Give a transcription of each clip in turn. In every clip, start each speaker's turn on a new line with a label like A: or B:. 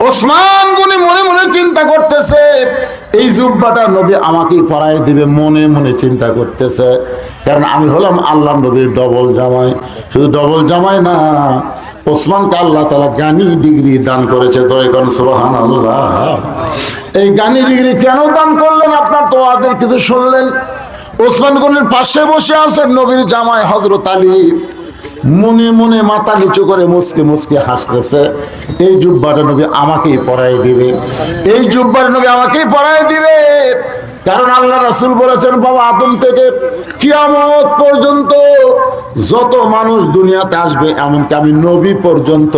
A: ওসমান গনি মনে মনে চিন্তা করতেছে, এই জুব্বাটা নবী আমাকেই পরায় দিবে, মনে মনে চিন্তা করতেছে। কারণ আমি হলাম আল্লাহ নবীর ডবল জামাই। শুধু ডবল জামাই না, ওসমানকে আল্লাহ তাআলা জ্ঞানী ডিগ্রি দান করেছে। জয়গণ সুবহানাল্লাহ। এই জ্ঞানী ডিগ্রি কেন দান করলেন? আপনার তো আদের কিছু শুনলেন। ওসমান গনির পাশে বসে আছেন নবীর জামাই হযরত আলী। মনে মনে মাথা নিচু করে মুসকে মুসকে হাসতেছে, এই জুব্বাটা নবী আমাকেই পরায় দিবে, এই জুব্বাটা নবী আমাকেই পরায় দিবে। কারণ আল্লাহ রাসূল বলেছেন, বাবা আদম থেকে কিয়ামত পর্যন্ত যত মানুষ দুনিয়াতে আসবে, এমনকি আমি নবী পর্যন্ত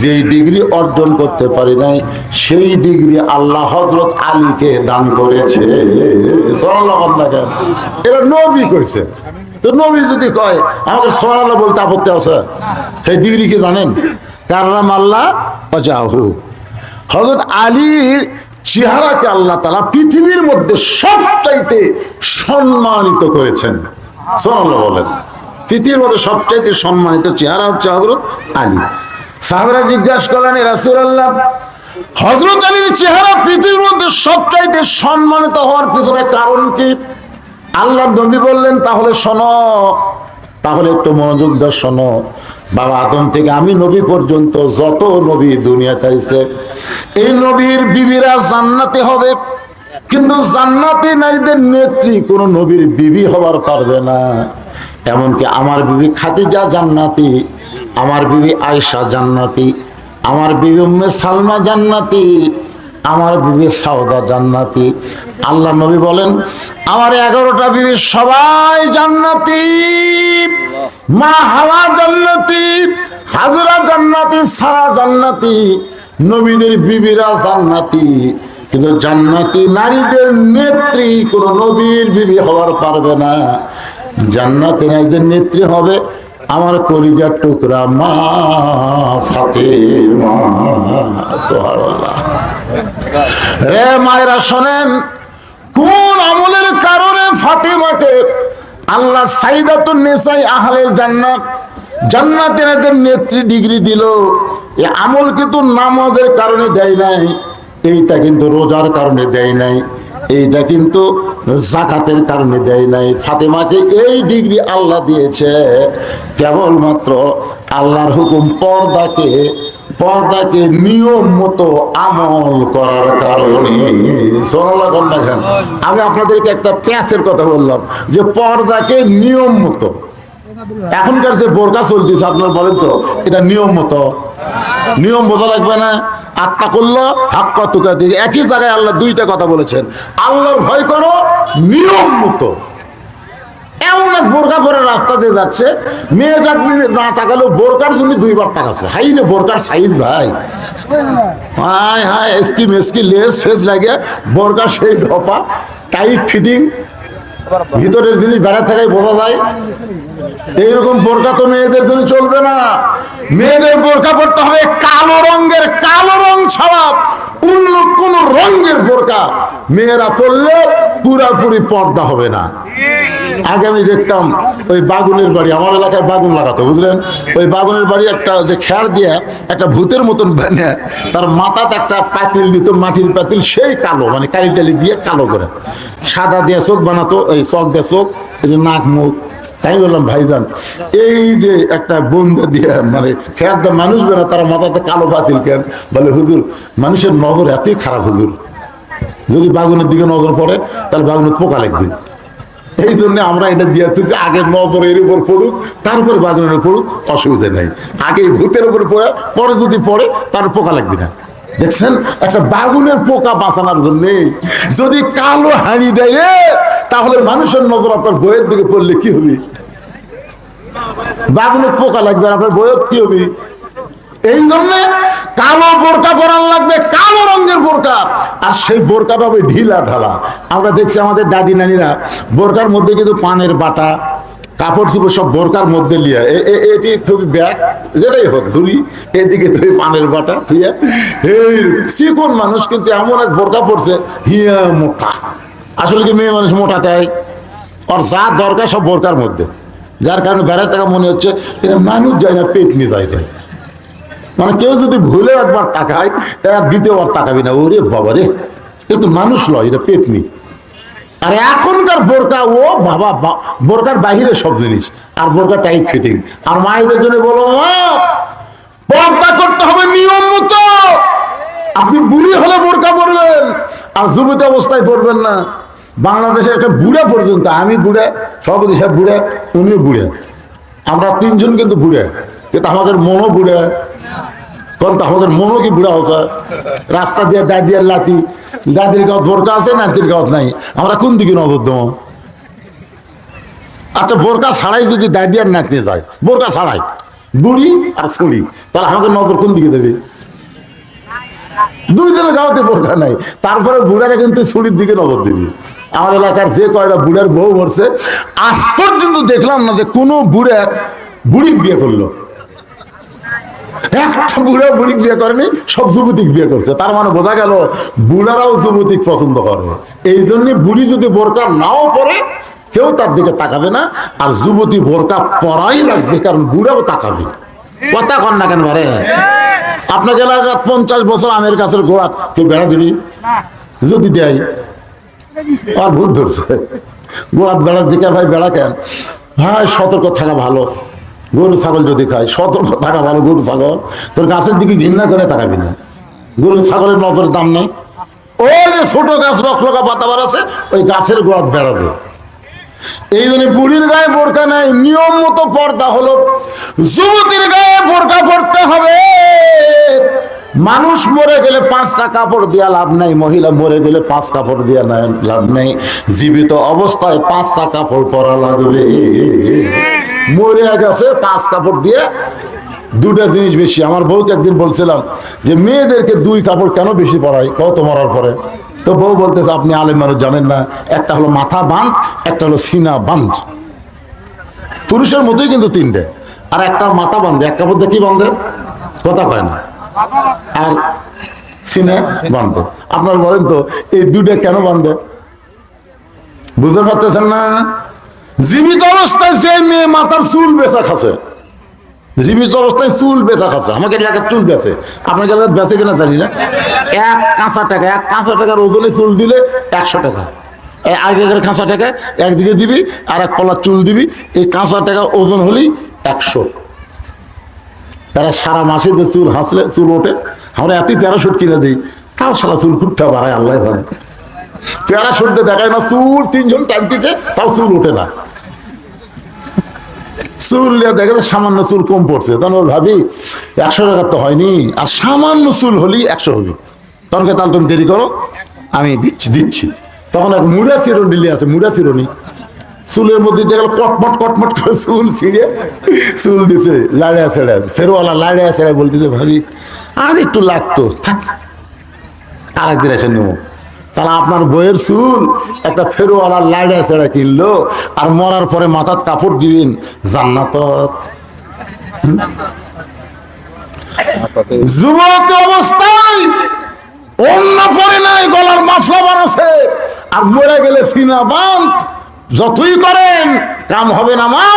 A: যেই ডিগ্রি অর্জন করতে পারি নাই, সেই ডিগ্রি আল্লাহ হযরত আলীকে দান করেছে। সুবহানাল্লাহ। এটা নবী কইছে। তো নবী যদি কয় আমাকে সুবহানাল্লাহ বলতে আপত্তি আছে? সেই ডিগ্রি কি জানেন? কাররাম আল্লাহ ওয়াজহু। হযরত আলীর চেহারাকে আল্লাহ তাআলা পৃথিবীর মধ্যে সবচাইতে সম্মানিত করেছেন। সুবহানাল্লাহ বলেন। পৃথিবীর মধ্যে সবচাইতে সম্মানিত চেহারা হচ্ছে হযরত আলী। সাহাবারা জিজ্ঞাসা করলেন, ইয়া রাসূলুল্লাহ, হযরত আলীর চেহারা পৃথিবীর মধ্যে সবচাইতে সম্মানিত হওয়ার পিছনে কারণ কি? আল্লাহ নবী বললেন, তাহলে শোনো, তাহলে একটু মনোযোগ দিয়ে শোনো। বাবা আদম থেকে আমি নবী পর্যন্ত যত নবী দুনিয়াতে আইছে, এই নবীর বিবিরা জান্নাতে হবে, কিন্তু জান্নাতি নারীদের নেত্রী কোন নবীর বিবি হবার পারবে না। এমনকি আমার বিবি খাদিজা জান্নাতি, আমার বিবি আয়েশা জান্নাতি, আমার বিবি উম্মে সালমা জান্নাতি, আমার বিবি সাউদা জান্নাতি। আল্লাহ নবী বলেন, আমার 11টা বিবি সবাই জান্নাতি। মা হাওয়া জান্নাতি, হাজরা জান্নাতি, সারা জান্নাতি। নবীদের বিবিরা জান্নাতি, কিন্তু জান্নাতি নারীদের নেত্রী কোন নবীর বিবি হওয়ার পারবে না। জান্নাতি নারীদের নেত্রী হবে আমার কলিজার টুকরা মা ফাতেমা। সুবহানাল্লাহ। রে মায়েরা শোনেন, কোন আমলের কারণে ফাতেমাকে আল্লাহ সাইয়্যিদাতুন নিসাই আহলে জান্নাত, জান্নাতের নেত্রী ডিগ্রি দিল? এই আমল কিন্তু নামাজের কারণে দেয় নাই, এইটা কিন্তু রোজার কারণে দেয় নাই, এইটা কিন্তু যাকাতের কারণে দেয় নাই। ফাতেমাকে এই ডিগ্রি আল্লাহ দিয়েছে কেবলমাত্র আল্লাহর হুকুম, পর্দাকে নিয়ম মতো আমল করার কারণে। আমি আপনাদেরকে একটা প্যাসের কথা বললাম যে পর্দাকে নিয়ম মতো। এখনকার যে বোরকা চলতেছে, আপনার বলেন তো এটা নিয়ম মতো? নিয়ম বোঝা লাগবে না? আত্মা করলো হাক্কা তুকাতি, একই জায়গায় আল্লাহ দুইটা কথা বলেছেন। আল্লাহর ভয় করো নিয়ম মতো। এমন এক বোরকা পরে রাস্তা দিয়ে যাচ্ছে, মেয়েটা না তাকালেও বোরকার জন্য 2বার তাকাচ্ছে। হাই রে বোরকার সাইজ ভাই, হাই হাই এসকি মেসকি লেস ফেস লাগে, বোরকা সেই ঢপা টাইট ফিটিং, ভিতরের জিনিস বেড়া থাকায় বোঝা যায়। এইরকম বোরকা তো মেয়েদের জন্য চলবে না। মেয়েদের বোরকা পড়তে হবে কালো রঙের, কালো রং ছাড়া অন্য কোন রঙের বোরকা মেয়েরা পড়লে পুরাপুরি পর্দা হবে না। আগে আমি দেখতাম ওই বাগুনের বাড়ি, আমার এলাকায় বাগুন লাগাতো, বুঝলেন? ওই বাগুনের বাড়ি একটা যে খেয়ার দিয়ে একটা ভূতের মতন বানিয়ে তার মাথাতে একটা পাতিল দিত, মাটির পাতিল, সেই কালো, মানে কালি টালি দিয়ে কালো করে সাদা দিয়ে চোখ বানাতো, ওই চোখ দিয়ে চোখ, নাক মুখ। তাই বললাম, ভাইজান এই যে একটা বন্ধু দিয়ে মানে খেয়ার দিয়ে মানুষ বেনা, তারা মাথাতে কালো পাতিল কেন? বলে হুজুর মানুষের নজর এতই খারাপ হুজুর, যদি বাগুনের দিকে নজর পড়ে তাহলে বাগুনের পোকা লাগবে। এই জন্য আমরা এটা দিয়ে আগে নজর এর উপর পড়ুক, তারপরে বাগুনের পড়ুক, অসুবিধা নেই। আগে ভূতের উপর পড়ে, পরে যদি পড়ে তার পোকা লাগবে না। দেখছেন, একটা বাগুনের পোকা বাঁচানোর জন্য যদি কালো হাঁড়ি দেয়, তাহলে মানুষের নজর আপনার বইয়ের দিকে পড়লে কি হবে? বাগুনের পোকা লাগবে, আপনার বইয়ের কি হবে? এই জন্য কালো বোরকা পরান লাগবে, কালো রঙের বোরকা, আর সেই বোরকাটা হবে ঢিলা ঢালা। আমরা দেখছি আমাদের দাদি নানিরা বোরকার মধ্যে কিন্তু পানের বাটা, কাপড় চোপড় সব বোরকার মধ্যে লিয়া, এটি তুমি ব্যাগ যেটাই হোক ঝুড়ি, এদিকে তুমি পানের বাটা থুইয়া, এই চিকন মানুষ কিন্তু এমন এক বোরকা পড়ছে হিয়া মোটা। আসলে কি মেয়ে মানুষ মোটা তাই? আর যা দরকার সব বোরকার মধ্যে, যার কারণে বেড়াতে থাকা মনে হচ্ছে এটা মানুষ যায় না, পেট নিয়ে যায় না। মানে কেউ যদি ভুলে একবার তাকায় তারা দ্বিতীয়বার তাকাবি না। ওরে বাবা রে, এ তো মানুষ লয়, এটা পেতনি। আর এখনকার বোরকা, ও বাবা, বোরকার বাহিরে সব জিনিস, আর বোরকা টাইট ফিটিং। আর মায়েদের জন্য বলো, পর্দা করতে হবে নিয়ম মতো। আপনি বুড়ি হলে বোরকা পরবেন, আর যুবতী অবস্থায় পরবেন না। বাংলাদেশে একটা বুড়া পর্যন্ত, আমি বুড়া, সভাপতি সাহেব বুড়া, উনিও বুড়া, আমরা তিনজন কিন্তু বুড়া, কিন্তু আমাদের মনও বুড়া। কারণ তো আমাদের মনও কি বুড়া হচ্ছে? রাস্তা দিয়ে দাদিয়ার লাতি, দাদির গাঁত বোরকা আছে, নাতির গাঁত নাই, আমরা কোন দিকে নজর দেবো? আচ্ছা, বোরকা ছাড়াই যদি দাদিয়ার নাচতে যায়, বোরকা ছাড়াই বুড়ি আর ছুড়ি, তাহলে আমাদের নজর কোন দিকে দেবে? দুইজনের গাঁতে বোরকা নাই, তারপরে বুড়ারা কিন্তু ছুরির দিকে নজর দিবি। আমার এলাকার যে কয়টা বুড়ার বউ মরছে, আজ পর্যন্ত দেখলাম না যে কোনো বুড়া বুড়ি বিয়ে করলো। একটা বুড়া বুড়ি বিয়ে করেনি, সব যুবতীক বিয়ে করছে। তার মানে বোঝা গেল বুড়ারাও যুবতীক পছন্দ করে। এই জন্য বুড়ি যদি বোরকা নাও পরে, কেউ তার দিকে তাকাবে না। আর যুবতী বোরকা পরাই লাগবে, কারণ বুড়াও তাকাবে। কথা কন না কেন বারে? আপনাকে এলাকার 50 বছর আমের গাছের গোড়া কেউ বেড়া দিবি? যদি দেয়, আর ভূত ধরছে। গোড়াত বেড়া দিকে ভাই বেড়া কেন? ভাই সতর্ক থাকা ভালো। গরু ছাগল যদি খায়, সতর্ক থাকা ভালো। গরু ছাগল তোর গাছের দিকে ঘৃণা করে তাকাবি না। গরু ছাগলের নজরের দাম নেই। ওই যে ছোট গাছ রকলকা পাতাবার আছে, ওই গাছের গোড়াত বেড়াবে। এই জন্য বুড়ির গায়ে বোরকা নাই, নিয়ম মতো পর্দা হলো। যুবতীর গায়ে বোরকা পড়তে হবে। মানুষ মরে গেলে 5টা কাপড় দিয়া লাভ নাই, মহিলা মরে গেলে 5 কাপড় দিয়া লাভ নাই। জীবিত অবস্থায় 5টা কাপড় পরা লাগবে। মরে গেছে 5 কাপড় দিয়ে 2টা জিনিস বেশি। আমার বউকে একদিন বলছিলাম যে মেয়েদেরকে 2 কাপড় কেন বেশি পরাই, কত মরার পরে? তো বউ বলতেছে, আপনি আলেম মানুষ জানেন না, একটা হলো মাথা বাঁধ, একটা হলো সিনা বাঁধ। পুরুষের মতোই কিন্তু 3টে, আর একটা মাথা বাঁধে। এক কাপড় দিয়ে কি বাঁধে? কথা কয় না। আর সিনা বাঁধে। আপনার বলেন তো এই 2টা কেন বাঁধে? বুঝতে পারতেছেন না? জীবিত অবস্থায় যে মেয়ে মাথার চুল বেচা খাচ্ছে, জীবিত অবস্থায় চুল বেচা খাচ্ছে, আমাকে এলাকার চুল বেচে, আপনাকে এলাকার বেচে কিনা জানি না। 1 কাঁচা টাকা, 1 কাঁচা টাকার ওজনে চুল দিলে 100 টাকা। আগেকার কাঁচা টাকা একদিকে দিবি, আর 1 পলা চুল দিবি, এই কাঁচা টাকা ওজন হলেই 100। তারা সারা মাসে যে চুল হাসলে চুল ওঠে। আমরা এতই প্যারাশুট কিনে দিই, তাও সারা চুল খুঁটতে বাড়ায়, আল্লাহ জানে। প্যারাশুট দেখায় না, চুল 3 জন টানতেছে, তাও চুল ওঠে না। চুল দেখে তো সামান্য চুল কম পড়ছে, তখন ভাবি 100 টাকার তো হয়নি, আর সামান্য চুল হলেই 100 হবে। তখন তাহলে তুমি দেরি করো, আমি দিচ্ছি। তখন এক মুড়া চিরুনি আছে, মুড়া চিরুনি চুলের মধ্যে দেখল কটমট কটমট করে চুল ছিঁড়ে চুল দিছে, লাড়িয়া ছেড়ে, ফেরোয়ালা লাড়িয়া ছেড়ে বলতেছে, ভাবি আর একটু লাগতো, থাক আরেকদিন এসে নেবো। তাহলে আপনার বইয়ের চুল একটা ফেরোয়ালা লাড়িয়া ছেড়ে কিনলো, আর মরার পরে মাথার কাপড় দিবেন জান্নাত। যুবক অবস্থায় অন্য পরে নাই, গলার মাফলা বানাচ্ছে, আর মরে গেলে সিনা বাঁধ। যতই করেন কাম হবে না মা।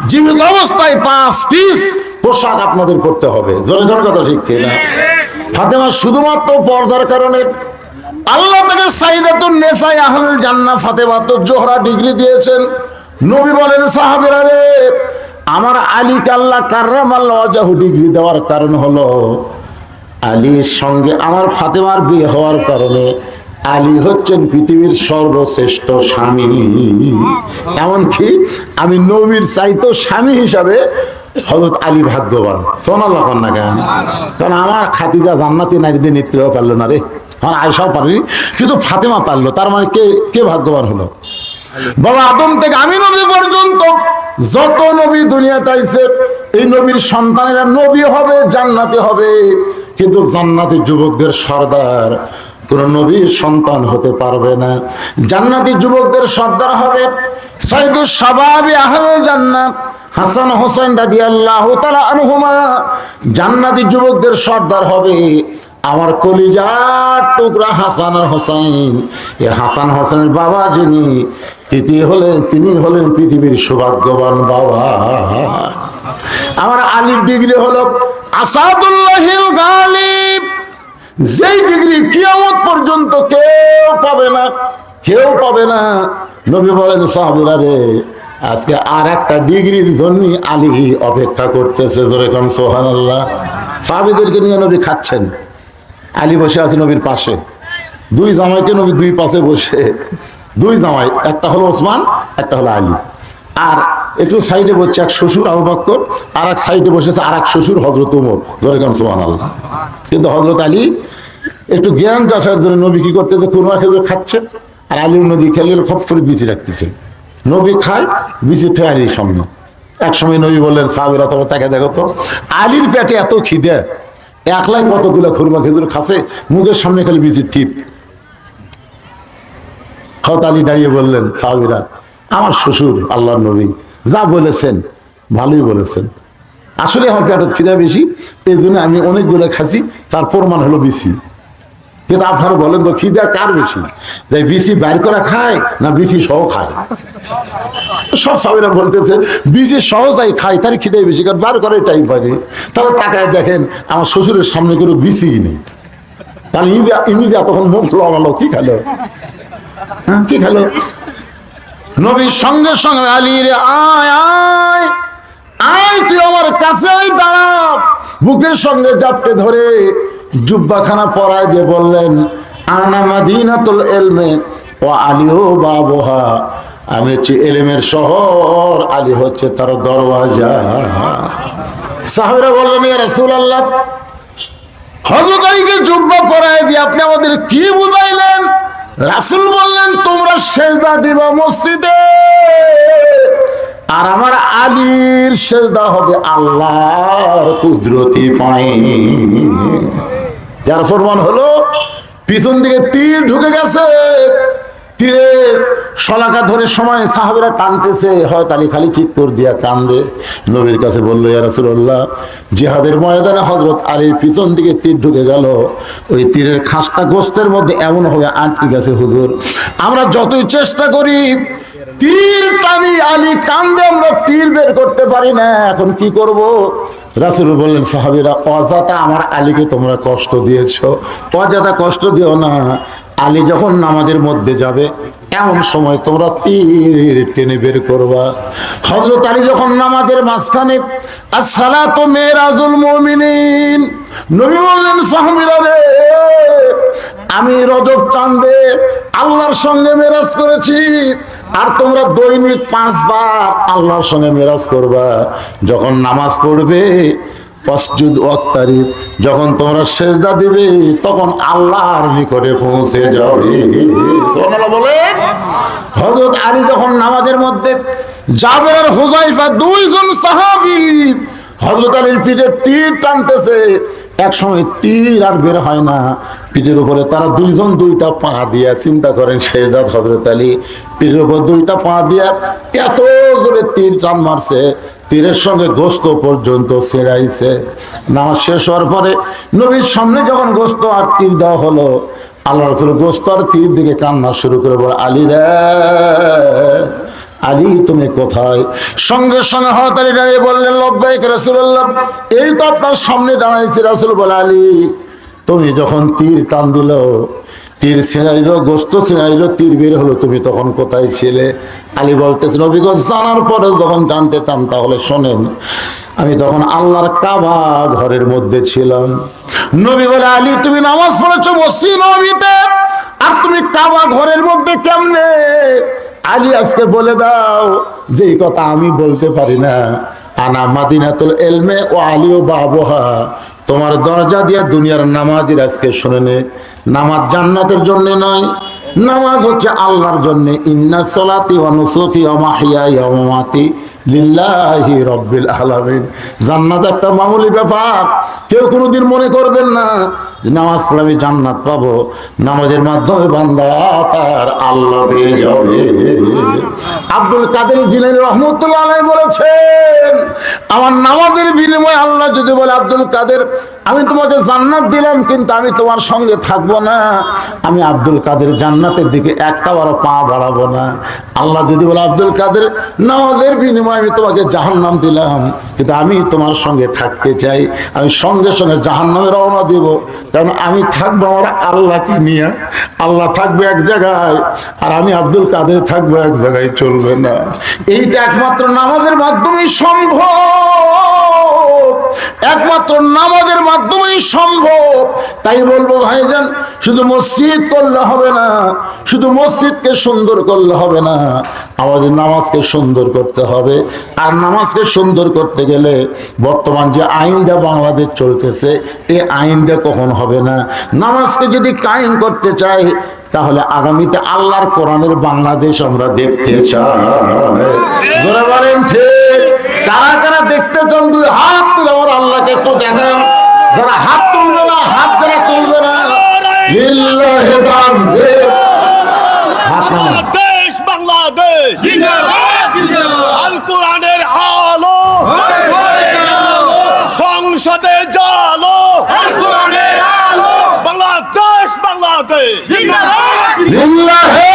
A: জীবিত অবস্থায় 5 পিস পোশাক আপনাদের করতে হবে। জনগণ কথা ঠিক কিনা? ফাতেমা শুধুমাত্র পর্দার কারণে আল্লাহ তাকে সাইদাতুন নিসাই আহলুল জান্নাহ ফাতেমাতুজ জোহরা ডিগ্রি দিয়েছেন। নবী বলেন, সাহাবীরা রে, আমার আলীকে আল্লাহ কাররামাল্লাহু ওয়াজহু ডিগ্রি দেওয়ার কারণ হলো আলীর সঙ্গে আমার ফাতেমার বিয়ে হওয়ার কারণে আলী হচ্ছেন পৃথিবীর সর্বশ্রেষ্ঠ স্বামী। এমনকি আমি নবীর চাইতো স্বামী হিসাবে হযরত আলী ভাগ্যবান। সুবহানাল্লাহ না কেন? কারণ আমার খাদিজা জান্নাতি নারীদের নেত্রীও পারলো না রে, আমার আয়েশাও পারেনি, কিন্তু ফাতেমা পারলো। তার মানে কে ভাগ্যবান হলো? বাবা আদম থেকে আমি নবী পর্যন্ত যত নবী দুনিয়াতে আইছে, এই নবীর সন্তানেরা নবী হবে, জান্নাতে হবে। কিন্তু জান্নাতি যুবকদের সর্দার কোন নবীর সন্তান হতে পারবে না। জান্নাতি যুবকদের সর্দার হবে সাইয়্যিদুশ শাবাবি আহলুল জান্নাহ হাসান হোসেন রাদিয়াল্লাহু তাআলা আনহুমা। জান্নাতি যুবকদের সর্দার হবে আমার কলিজার টুকরা হাসান আর হোসেন। এই হাসান হোসেনের বাবা যিনি, তিনি হলেন পৃথিবীর সৌভাগ্যবান বাবা। আমার আলীর ডিগ্রি হলো আসাদুল্লাহিল গালিব, যেই ডিগ্রি কিয়ামত পর্যন্ত কেউ পাবে না, কেউ পাবে না। নবী বলেন সাহাবীরা রে, আজকে আর একটা ডিগ্রির জন্য আলী অপেক্ষা করতেছে। জোরে কোন সুবহানাল্লাহ। সাহাবীদেরকে নিয়ে নবী খাচ্ছেন, আলী বসে আছে নবীর পাশে। দুই জামাইকে নবী দুই পাশে বসে, দুই জামাই, একটা হলো ওসমান, একটা হলো আলী। আর একটু সাইডে বসছে এক শ্বশুর আবু বকর, আর এক সাইডে বসেছে আর এক শ্বশুর হযরত ওমর। জোরে কোন সুবহানাল্লাহ। কিন্তু হযরত আলী একটু জ্ঞান চাষার জন্য নবী কি করতেছে, খুরমা খেজুর খাচ্ছে, আর আলী নবী খেলে খপ করে বিচি রাখতেছে। নবী খায়, বিচি ঠে আলীর সামনে। এক সময় নবী বললেন সাহাবীরা তোমরা তাকে দেখো তো, আলীর পেটে এত খিদে, একলাই কতগুলো খুরমা খেজুর খাসে, মুখের সামনে খালি বিচির টিপ। হযরত আলী দাঁড়িয়ে বললেন সাহাবীরা, আমার শ্বশুর আল্লাহর নবী যা বলেছেন ভালোই বলেছেন, আসলে আমার পেটে খিদে বেশি, এই জন্য আমি অনেকগুলো খাসি, তার প্রমাণ হলো বিচি। কিন্তু আপনারা বলেন তো খিদা কার বেশি, তাই বিচি বাইর করা খায় না বিচি সহ খায়? সব সাহাবীরা বলতেছে বিচি সহ যাই খায় তার খিদাই বেশি, কারণ বার করে টাইম পায়নি। তাহলে তাকায় দেখেন আমার শ্বশুরের সামনে করে বিচি নেই, তাহলে ইনি যে তখন মুখ লড়ালো, কি খেলো, হ্যাঁ কি খেলো? নবীর সঙ্গে সঙ্গে আলী রে আয় আয় আয়, তুই আমার কাছে দাঁড়া। বুকের সঙ্গে জাপটে ধরে জুব্বাখানা পরায় দিয়ে বললেন, আনা মাদিনাতুল ইলমে ওয়া আলিও বাবুহা, আমি হচ্ছে ইলমের শহর, আলী হচ্ছে তার দরওয়াজা। সাহাবীরা বললেন ইয়া রাসূলুল্লাহ, হযরত আলীকে জুব্বা পরায় দিয়ে আপনি আমাদের কি বুঝাইলেন? রাসূল বললেন, তোমরা সিজদা দিবা মসজিদে, আর আমার আলীর সিজদা হবে আল্লাহর কুদরতি পায়ে। যার প্রমাণ হলো পিছন দিকে তীর ঢুকে গেছে, তীরের শলাকা ধরে সময় সাহাবীরা টানতেছে, হয়তো আলী খালি ঠিক করে দিয়া কান্দে। নবীর কাছে বললো ইয়া রাসূলুল্লাহ, জিহাদের ময়দানে হযরত আলীর পিছন দিকে তীর ঢুকে গেল, ওই তীরের খাসটা গোস্তের মধ্যে এমন ভাবে আটকে গেছে হুজুর, আমরা যতই চেষ্টা করি তীর টানি আলী কান্দে, আমরা তীর বের করতে পারি না, এখন কি করব? রাসূল বললেন সাহাবীরা, অযথা আমার আলীকে তোমরা কষ্ট দিয়েছো, অযথা কষ্ট দিও না। আলী যখন নামাজের মধ্যে যাবে এমন সময় তোমরা তীর টেনে বের করবা। হযরত আলী যখন নামাজের মাঝখানে, আসসালাতু মিরাজুল মুমিনিন, নবী বললেন সাহাবীরা রে, আমি রজব চাঁদে আল্লাহর সঙ্গে মেরাজ করেছি, আর তোমরা দৈনিক 5 বার আল্লাহর সঙ্গে মেরাজ করবা। যখন নামাজ পড়বে তাসজুদ ওয়াক্তারিব, যখন তোমরা সিজদা দিবে তখন আল্লাহর নিকটে পৌঁছে যাবে। সুবহানাল্লাহ বলেন। হযরত আলী যখন নামাজের মধ্যে, জাবের আর হুযায়ফা দুইজন সাহাবী হযরত আলীর পিঠে তীর টানতেছে, এক সময় তীর আর বের হয় না, পিঠের উপরে তারা দুইজন দুইটা পা দিয়া, চিন্তা করেন সিজদাত হযরত আলী পিঠের উপর দুইটা পা দিয়া এত জোরে তীর টান মারছে, তীরের সঙ্গে গোস্ত পর্যন্ত ছেড়াইছে। নামাজ শেষ হওয়ার পরে নবীর সামনে যখন গোস্ত আর তীর দেওয়া হলো, আল্লাহ রাসূল গোস্ত আর তীর দিকে কান্না শুরু করে বলে, আলী রে আলী তুমি কোথায়? সঙ্গে সঙ্গে হযরত আলী দাঁড়িয়ে বললেন, লব্বাইক রাসূলুল্লাহ, এই তো আপনার সামনে দাঁড়াইছি। রাসূল বলে, আলী তুমি যখন তীর টান দিল, তীর ছিনাইলো, গোস্ত ছিনাইলো, তীর বের হলো, তুমি তখন কোথায় ছিলে? আলী বলতেছে, নবীগণ জানার পরে যখন জানতে চান তাহলে শোনেন, আমি তখন আল্লাহর কাবা ঘরের মধ্যে ছিলাম। নবী বলে, আলী তুমি নামাজ পড়েছো মসজিদ নববীতে, আর তুমি কাবা ঘরের মধ্যে কেমনে? আলী আজকে বলে দাও যে কথা আমি বলতে পারি না। আনা মাদিনাতুল ইলমে ওয়া আলিও বাবুহা, তোমার দরজা দিয়া দুনিয়ার নামাজের আজকে শুনে নে, নামাজ জান্নাতের জন্য নয়, নামাজ হচ্ছে আল্লাহর জন্য। ইন্না সলাতি ওয়া নুসুকি ওয়া মাহইয়ায়া ওয়া মামাতি লিল্লাহি রাব্বিল আলামিন। জান্নাত একটা মামুলি ব্যাপার, কেউ কোনোদিন মনে করবেন না নামাজ পড়ে আমি জান্নাত পাবো। নামাজের মাধ্যমে বান্দা তার আল্লাহ পেয়ে যাবে। আব্দুল কাদের জিলানী রাহমাতুল্লাহ আলাইহি বলেছেন, আমার নামাজের বিনিময়ে আল্লাহ যদি বলে, আব্দুল কাদের আমি তোমাকে জান্নাত দিলাম, কিন্তু আমি তোমার সঙ্গে থাকবো না, আমি আব্দুল কাদের জান্নাতের দিকে একটা বড় পা বাড়াবো না। আল্লাহ যদি বলে, আব্দুল কাদের নামাজের বিনিময়ে আমি তোমাকে জাহান্নাম দিলাম, কিন্তু আমি তোমার সঙ্গে থাকতে চাই। আমি সঙ্গে সঙ্গে জাহান্নামে রওনা দিব, কারণ আমি থাকবো আমার আল্লাহকে নিয়ে। আল্লাহ থাকবে এক জায়গায়, আর আমি আব্দুল কাদের থাকবো এক জায়গায়, চলবে না। এইটা একমাত্র নামাজের মাধ্যমেই সম্ভব, একমাত্র নামাজের মাধ্যমেই সম্ভব। তাই বলবো ভাইজান, শুধু মসজিদ করলে হবে না, শুধু মসজিদকে সুন্দর করলে হবে না, আমাদের নামাজকে সুন্দর করতে হবে। আর নামাজকে সুন্দর করতে গেলে বর্তমান যে আইনটা বাংলাদেশ চলতেছে, এই আইনটা কখন হবে না। নামাজকে যদি কায়েম করতে চাই, তাহলে আগামীতে আল্লাহর কোরআনের বাংলাদেশ আমরা দেখতে চাই। জোরে বলেন ঠিক। কারা কারা দেখতে চান দুই হাত তুলে আমার আল্লাহকে একটু দেখান। যারা হাত তুলবে না, হাত যারা তুলবে না, লিল্লাহি তাকবীর। হাত নামান।
B: দেশ বাংলাদেশ জিন্দাবাদ, জিন্দাবাদ। আল কোরআনের আলো সংসদে জালো, আল কোরআনের আলো। বাংলাদেশ বাংলাদেশ জিন্দাবাদ,
A: লিল্লাহি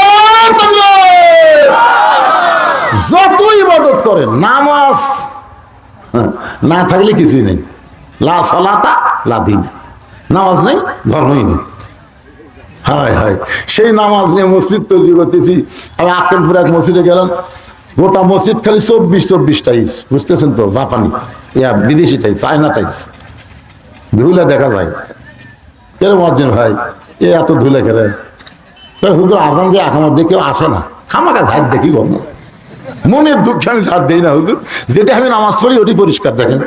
A: তাকবীর। যত ইবাদত করেন, নামাজ না থাকলে কিছুই নেই। লা সালাতা লা দীন, নামাজ নেই ধর্মই নেই। হায় হায়, সেই নামাজ নিয়ে মসজিদ তৈরি করতেছি। আমি আক্কেলপুর এক মসজিদে গেলাম, গোটা মসজিদ খালি 24 টাইস, বুঝতেছেন তো, জাপানি ইয়া বিদেশি টাইস, চায়না টাইস, ধুলে দেখা যায়। এরকম অর্জন ভাই, এ এত ধুলে খেলে হুজুর আজান দিয়ে আমার দিয়ে কেউ আসে না, খামাকা ঝাড় দেখি গর্ব, মনের দুঃখে আমি ঝাড় দিই না হুজুর। যেটা আমি নামাজ পড়ি ওটি পরিষ্কার, দেখেন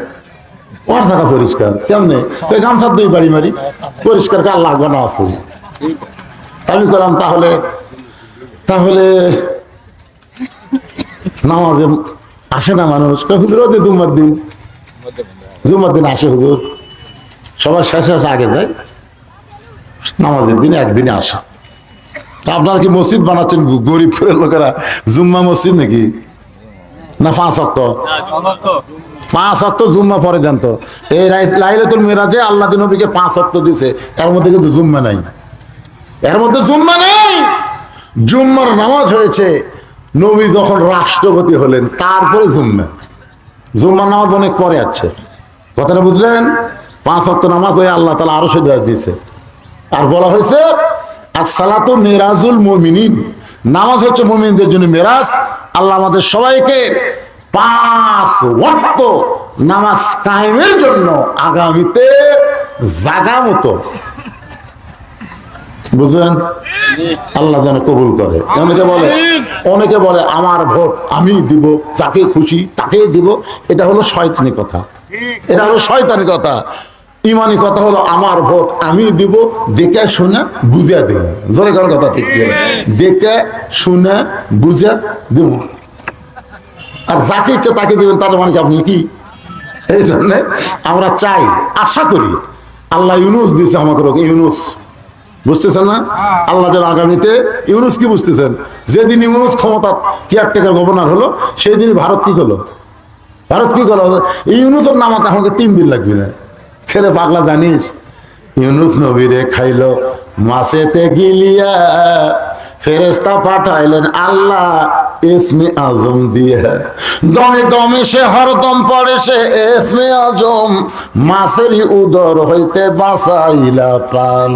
A: ওর থাকা পরিষ্কার কেমনে, গামছা দুই বাড়ি মারি পরিষ্কার, কার লাগবে নামাজ পড়ি। আমি করলাম তাহলে তাহলে নামাজে আসে না মানুষ। হুজুর ওদের জুম্মার দিন আসে হুজুর, সবার শেষে আগে যায়, নামাজের দিনে একদিনে আসে। আপনারা কি মসজিদ বানাচ্ছেন গরিব করে লোকেরা? জুম্মা মসজিদ নাকি? না 5 ওয়াক্ত? 5 ওয়াক্ত জুম্মা পরে দেন তো। এই লাইলাতুল মিরাজে আল্লাহ নবীকে 5 ওয়াক্ত দিছে, এর মধ্যে কিন্তু জুম্মা নাই, এর মধ্যে জুম্মা নেই। জুম্মার নামাজ হয়েছে নবী যখন রাষ্ট্রপতি হলেন, তারপরে জুম্মা। জুম্মার নামাজ অনেক পরে আছে, কথাটা বুঝলেন? 5 ওয়াক্ত নামাজ ওই আল্লাহ তাআলা আরো সেটা দিয়েছে। আর বলা হয়েছে আসসালাতু মিরাজুল মুমিনিন, নামাজ হচ্ছে মুমিনদের জন্য মিরাজ। আল্লাহ আমাদের সবাইকে 5 ওয়াক্ত নামাজ কায়েমের জন্য আগামীতে জাগা মতো, বুঝলেন? আল্লাহ যেন কবুল করে। অনেকে বলে আমার ভোট আমি দিব, যাকে খুশি তাকেই দিব। এটা হলো শয়তানি কথা, এটা হলো শয়তানি কথা। ইমানি কথা হলো আমার ভোট আমি দিব, দেখে শুনে বুঝিয়া দিব। জোরে কারো কথা ঠিক, দেখে শুনে বুঝিয়া দিব। আর যাকে ইচ্ছে তাকে দিবেন, তার মানে কি আপনি কি? এই জন্যে আমরা চাই, আশা করি, আল্লাহ ইউনুস দিয়েছে আমাকে, ইউনুস, বুঝতেছেন না? আল্লাহ যেন আগামীতে ইউনুস কি বুঝতেছেন, যেদিন ইউনুস ক্ষমতা কেয়ারটেকার গভর্নর হলো, সেই দিন ভারত কি করলো? ভারত কি করলো? ইউনুসের নামাতে আমাকে 3 দিন লাগবে না। ছেলে পাগলা জানিস, ইউনুস নবীরে খাইলো মাছেতে গিলিয়া, ফেরেশতা পাঠাইলেন আল্লাহ ইসমে আজম দিয়ে, দমে দমে সে হরদম পড়ে সে ইসমে আজম, মাছেরই উদর হইতে বাঁচাইলা প্রাণ।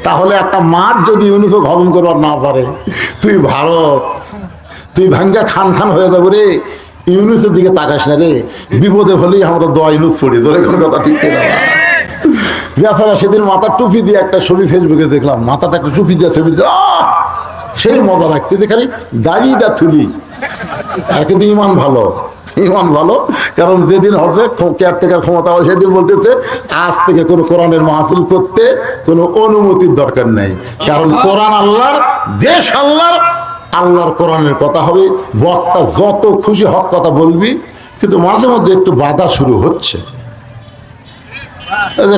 A: তাহলে একটা মাছ যদি ইউনুস হজম করবার না পারে, তুই ভারত, তুই ভাঙ্গা খান খান হয়ে যাবো রে। ইউনুসের দিকে তাকাস না রে, বিপদে হলেই আমরা দোয়া ইউনুস পড়ি। ধরে কোনো কথা ঠিক না। বেচারা সেদিন মাথার টুপি দিয়ে একটা ছবি ফেসবুকে দেখলাম, মাথাতে একটা টুপি দিয়ে ছবি দিয়ে সেই মজা লাগতে, খালি দাড়িটা তুলি। আর কিন্তু ইমান ভালো, ইমান ভালো। কারণ যেদিন হচ্ছে কেয়ারটেকার ক্ষমতা হয়, সেদিন বলতেছে আজ থেকে কোনো কোরআনের মাহফিল করতে কোনো অনুমতির দরকার নেই। কারণ কোরআন আল্লাহর, দেশ আল্লাহর, আল্লাহর কোরআনের কথা হবে। বক্তা যত খুশি হক কথা বলবি, কিন্তু মাঝে মধ্যে একটু বাধা শুরু হচ্ছে।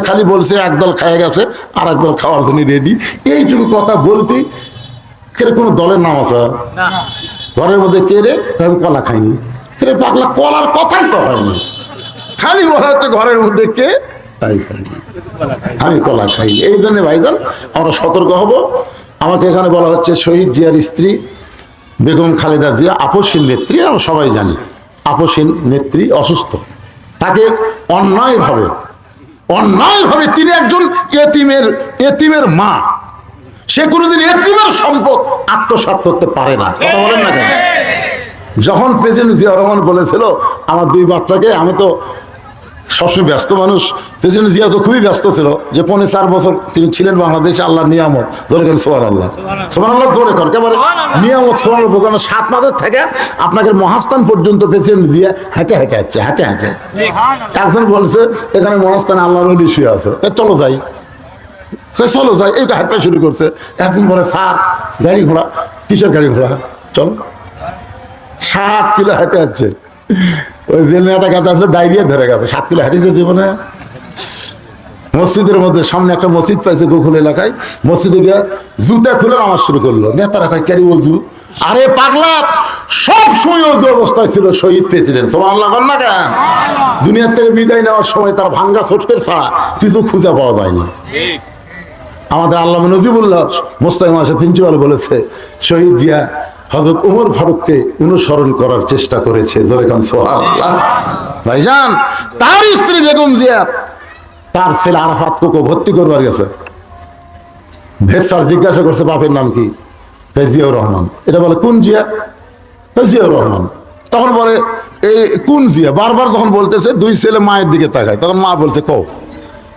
A: খালি বলছে একদল খায় গেছে, আর একদল খাওয়ার জন্য রেডি, এইটুকু কথা বলতেই কোনো দলের নাম আছে? ঘরের মধ্যে কে রে, আমি কলা খাইনি, রে পাগলা, কলার কথাই তো হয়নি, খালি বলা হচ্ছে ঘরের মধ্যে কে, তাই খাইনি, আমি কলা খাইনি। এই জন্য ভাইজান আমরা সতর্ক হব। আমাকে এখানে বলা হচ্ছে শহীদ জিয়ার স্ত্রী বেগম খালেদা জিয়া আপসহীন নেত্রী, আমরা সবাই জানি আপসহীন নেত্রী অসুস্থ, তাকে অন্যায়ভাবে তিনি একজন এতিমের মা, সে কোনোদিন এতিমের সম্পদ আত্মসাৎ করতে পারে না। কথা বলেন না কেন? যখন প্রেসিডেন্ট জিয়া রহমান বলেছিল আমার 2 বাচ্চাকে, আমি তো সবসময় ব্যস্ত মানুষ, প্রেসিডেন্ট জিয়া তো খুবই ব্যস্ত ছিল, যে 4.5 বছর তিনি ছিলেন বাংলাদেশে, আল্লাহর নিয়ামত, জোরে করেন সুবহানাল্লাহ, সুবহানাল্লাহ জোরে কর, কেবল নিয়ামত সুবহানাল্লাহ বোঝানো। 7 মাসের থেকে আপনাকে মহাস্থান পর্যন্ত প্রেসিডেন্ট জিয়া হেঁটে যাচ্ছে, হেঁটে একজন বলছে এখানে মহাস্থানে আল্লাহর ওলি শুয়ে আছে, চলো যাই, এই হাঁটা শুরু করছে। একজন বলে স্যার গাড়ি ঘোড়া, কিসের গাড়ি ঘোড়া, চলো। 7 কিলো হেঁটে যাচ্ছে, ওই জেল নেতা কাছে আসলে ডায়রিয়া ধরে গেছে, 7 কিলো হেঁটেছে জীবনে। মসজিদের মধ্যে সামনে একটা মসজিদ পাইছে গোকুল এলাকায়, মসজিদে গিয়ে জুতা খুলে নামাজ শুরু করলো। নেতারা কয় ক্যারি ওযু, আরে পাগলা, সব সময় ওযু অবস্থায় ছিল শহীদ প্রেসিডেন্ট, সুবহানাল্লাহ বল না কেন? দুনিয়ার থেকে বিদায় নেওয়ার সময় তার ভাঙ্গা ছোটকের ছাড়া কিছু খুঁজে পাওয়া যায়নি। আমাদের আল্লামা নজিবুল্লাহ মোস্তাকিম মাসে প্রিন্সিপাল বলেছে শহীদ জিয়া হযরত ওমর ফারুককে অনুসরণ করার চেষ্টা করেছে, জোরে কান সুবহানাল্লাহ। ভাইজান, তার স্ত্রী বেগম জিয়া তার ছেলে আরাফাত কোকে ভর্তি করবার গেছে, ভেসার জিজ্ঞাসা করছে বাপের নাম কি, জিয়াউর রহমান। এটা বলে কোন জিয়া, জিয়াউর রহমান। তখন বলে এই কোন জিয়া, বারবার যখন বলতেছে 2 ছেলে মায়ের দিকে তাকায়, তখন মা বলছে কও,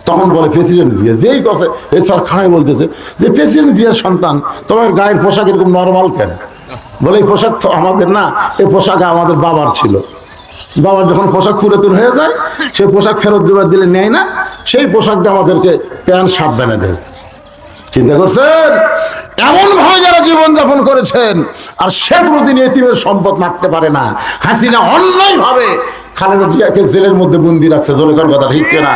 A: তখন বলে প্রেসিডেন্ট জিয়া। যেই কথা এই স্যার খানায় বলতেছে যে প্রেসিডেন্ট জিয়ার সন্তান, তোমার গায়ের পোশাক এরকম নর্মাল কেন? বলে এই পোশাক তো আমাদের না, এই পোশাক আমাদের বাবার ছিল, বাবার যখন পোশাক পুরাতন হয়ে যায় সেই পোশাক ফেরত দেবার দিলে নেয় না, সেই পোশাক দিয়ে আমাদেরকে প্যান্ট শার্ট বানিয়ে দেয়। চিন্তা করছেন এমন ভাবে যারা জীবন যাপন করেছেন, আর সে কোনোদিন এতিমের সম্পদ মারতে পারে না। হাসিনা অন্যায় ভাবে খালেদা জিয়াকে জেলের মধ্যে বন্দি রাখছে, জনগণ কথা ঠিক না?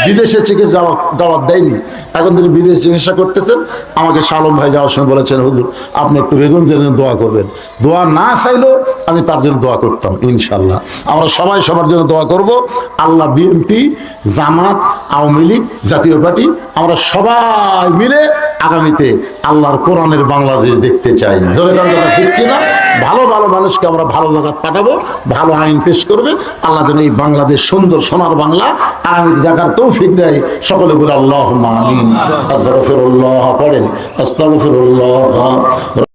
A: বিদেশে চিকিৎসা দাওয়াত দেয়নি, এখন তিনি বিদেশে চিকিৎসা করতেছেন। আমাকে শালম ভাই যাওয়ার সময় বলেছেন হুজুর আপনি একটু বেগুন জেনে দোয়া করবেন, দোয়া না চাইলেও আমি তার জন্য দোয়া করতাম। ইনশাল্লাহ আমরা সবাই সবার জন্য দোয়া করব। আল্লাহ বিএনপি, জামাত, আওয়ামী লীগ, জাতীয় পার্টি, আমরা সবাই মিলে আগামীতে আল্লাহর কোরআনের বাংলাদেশ দেখতে চাই, জনগণ কথা ঠিক কিনা? ভালো ভালো মানুষকে আমরা ভালো জায়গায় পাঠাবো, ভালো আইন পেশ করবে। আল্লাহ যেন এই বাংলাদেশ সুন্দর সোনার বাংলা আগামীতে দেখার তৌফিক দেয়। সকলে বলে আল্লাহুম্মা আমিন। আস্তাগফিরুল্লাহ পড়েন, আস্তাগফিরুল্লাহ।